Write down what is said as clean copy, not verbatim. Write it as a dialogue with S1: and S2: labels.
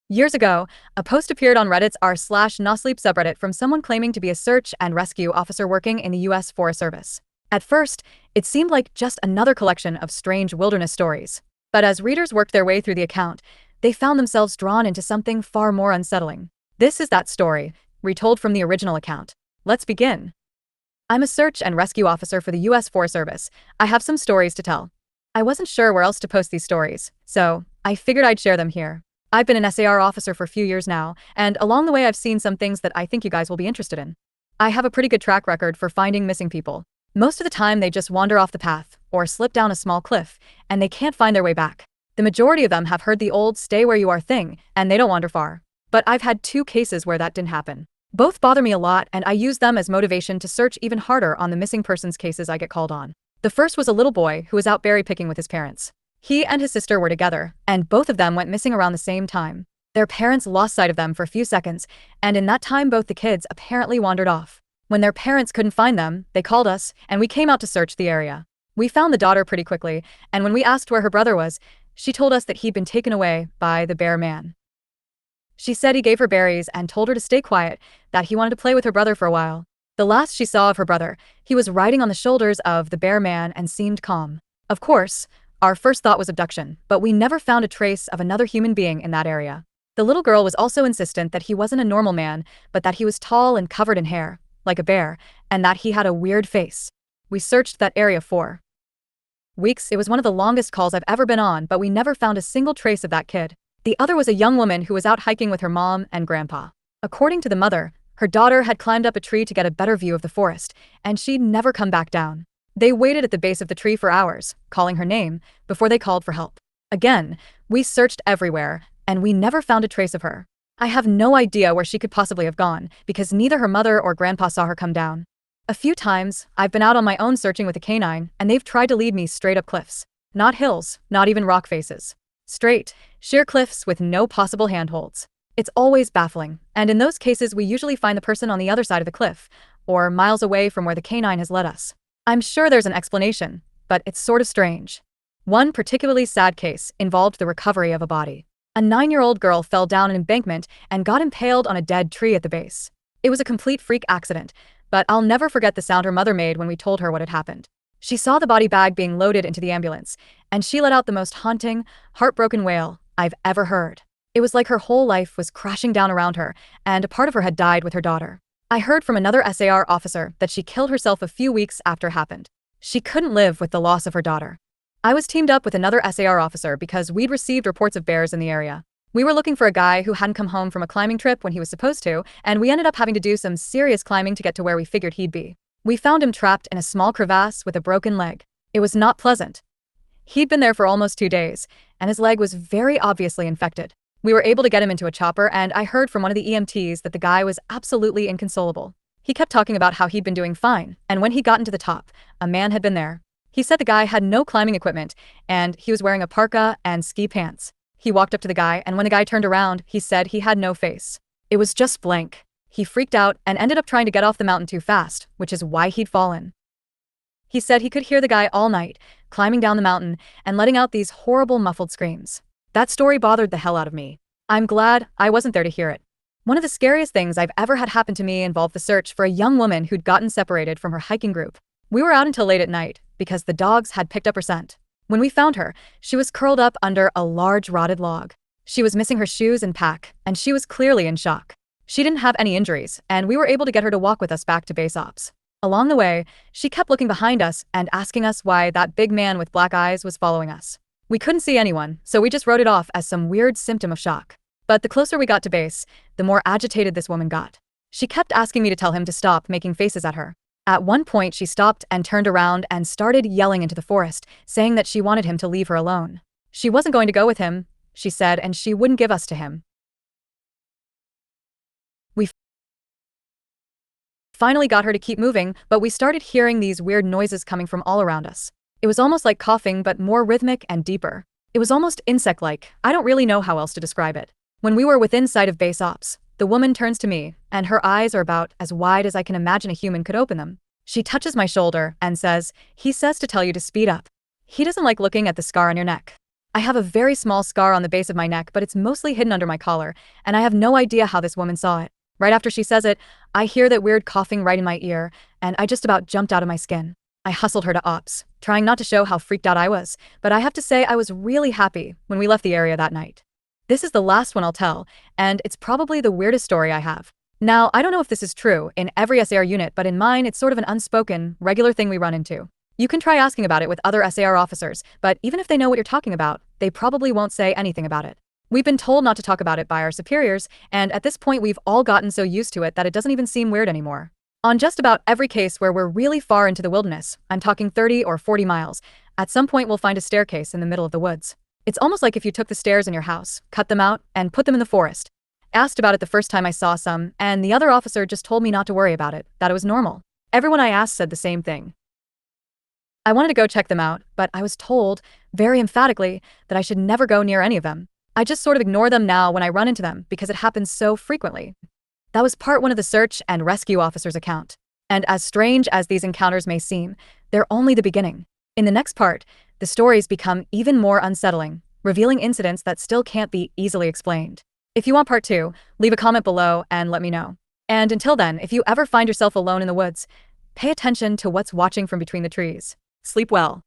S1: Years ago, a post appeared on Reddit's r/nosleep subreddit from someone claiming to be a search and rescue officer working in the US Forest Service. At first, it seemed like just another collection of strange wilderness stories. But as readers worked their way through the account, they found themselves drawn into something far more unsettling. This is that story, retold from the original account. Let's begin. I'm a search and rescue officer for the US Forest Service. I have some stories to tell. I wasn't sure where else to post these stories, so I figured I'd share them here. I've been an SAR officer for a few years now, and along the way I've seen some things that I think you guys will be interested in. I have a pretty good track record for finding missing people. Most of the time they just wander off the path, or slip down a small cliff, and they can't find their way back. The majority of them have heard the old "stay where you are" thing, and they don't wander far. But I've had two cases where that didn't happen. Both bother me a lot, and I use them as motivation to search even harder on the missing persons cases I get called on. The first was a little boy who was out berry picking with his parents. He and his sister were together, and both of them went missing around the same time. Their parents lost sight of them for a few seconds, and in that time both the kids apparently wandered off. When their parents couldn't find them, they called us, and we came out to search the area. We found the daughter pretty quickly, and when we asked where her brother was, she told us that he'd been taken away by the bear man. She said he gave her berries and told her to stay quiet, that he wanted to play with her brother for a while. The last she saw of her brother, he was riding on the shoulders of the bear man and seemed calm. Of course, our first thought was abduction, but we never found a trace of another human being in that area. The little girl was also insistent that he wasn't a normal man, but that he was tall and covered in hair, like a bear, and that he had a weird face. We searched that area for weeks. It was one of the longest calls I've ever been on, but we never found a single trace of that kid. The other was a young woman who was out hiking with her mom and grandpa. According to the mother, her daughter had climbed up a tree to get a better view of the forest, and she'd never come back down. They waited at the base of the tree for hours, calling her name, before they called for help. Again, we searched everywhere, and we never found a trace of her. I have no idea where she could possibly have gone, because neither her mother or grandpa saw her come down. A few times, I've been out on my own searching with a canine, and they've tried to lead me straight up cliffs. Not hills, not even rock faces. Straight, sheer cliffs with no possible handholds. It's always baffling, and in those cases we usually find the person on the other side of the cliff, or miles away from where the canine has led us. I'm sure there's an explanation, but it's sort of strange. One particularly sad case involved the recovery of a body. A 9-year-old girl fell down an embankment and got impaled on a dead tree at the base. It was a complete freak accident, but I'll never forget the sound her mother made when we told her what had happened. She saw the body bag being loaded into the ambulance, and she let out the most haunting, heartbroken wail I've ever heard. It was like her whole life was crashing down around her, and a part of her had died with her daughter. I heard from another SAR officer that she killed herself a few weeks after it happened. She couldn't live with the loss of her daughter. I was teamed up with another SAR officer because we'd received reports of bears in the area. We were looking for a guy who hadn't come home from a climbing trip when he was supposed to, and we ended up having to do some serious climbing to get to where we figured he'd be. We found him trapped in a small crevasse with a broken leg. It was not pleasant. He'd been there for almost 2 days, and his leg was very obviously infected. We were able to get him into a chopper, and I heard from one of the EMTs that the guy was absolutely inconsolable. He kept talking about how he'd been doing fine, and when he got into the top, a man had been there. He said the guy had no climbing equipment, and he was wearing a parka and ski pants. He walked up to the guy, and when the guy turned around, he said he had no face. It was just blank. He freaked out and ended up trying to get off the mountain too fast, which is why he'd fallen. He said he could hear the guy all night, climbing down the mountain and letting out these horrible muffled screams. That story bothered the hell out of me. I'm glad I wasn't there to hear it. One of the scariest things I've ever had happen to me involved the search for a young woman who'd gotten separated from her hiking group. We were out until late at night because the dogs had picked up her scent. When we found her, she was curled up under a large rotted log. She was missing her shoes and pack, and she was clearly in shock. She didn't have any injuries, and we were able to get her to walk with us back to base ops. Along the way, she kept looking behind us and asking us why that big man with black eyes was following us. We couldn't see anyone, so we just wrote it off as some weird symptom of shock. But the closer we got to base, the more agitated this woman got. She kept asking me to tell him to stop making faces at her. At one point, she stopped and turned around and started yelling into the forest, saying that she wanted him to leave her alone. She wasn't going to go with him, she said, and she wouldn't give us to him. We finally got her to keep moving, but we started hearing these weird noises coming from all around us. It was almost like coughing, but more rhythmic and deeper. It was almost insect-like. I don't really know how else to describe it. When we were within sight of base ops, the woman turns to me, and her eyes are about as wide as I can imagine a human could open them. She touches my shoulder and says, "He says to tell you to speed up. He doesn't like looking at the scar on your neck." I have a very small scar on the base of my neck, but it's mostly hidden under my collar, and I have no idea how this woman saw it. Right after she says it, I hear that weird coughing right in my ear, and I just about jumped out of my skin. I hustled her to ops, trying not to show how freaked out I was, but I have to say I was really happy when we left the area that night. This is the last one I'll tell, and it's probably the weirdest story I have. Now, I don't know if this is true in every SAR unit, but in mine, it's sort of an unspoken, regular thing we run into. You can try asking about it with other SAR officers, but even if they know what you're talking about, they probably won't say anything about it. We've been told not to talk about it by our superiors, and at this point we've all gotten so used to it that it doesn't even seem weird anymore. On just about every case where we're really far into the wilderness, I'm talking 30 or 40 miles, at some point we'll find a staircase in the middle of the woods. It's almost like if you took the stairs in your house, cut them out, and put them in the forest. Asked about it the first time I saw some, and the other officer just told me not to worry about it, that it was normal. Everyone I asked said the same thing. I wanted to go check them out, but I was told, very emphatically, that I should never go near any of them. I just sort of ignore them now when I run into them because it happens so frequently. That was part one of the search and rescue officer's account. And as strange as these encounters may seem, they're only the beginning. In the next part, the stories become even more unsettling, revealing incidents that still can't be easily explained. If you want part 2, leave a comment below and let me know. And until then, if you ever find yourself alone in the woods, pay attention to what's watching from between the trees. Sleep well.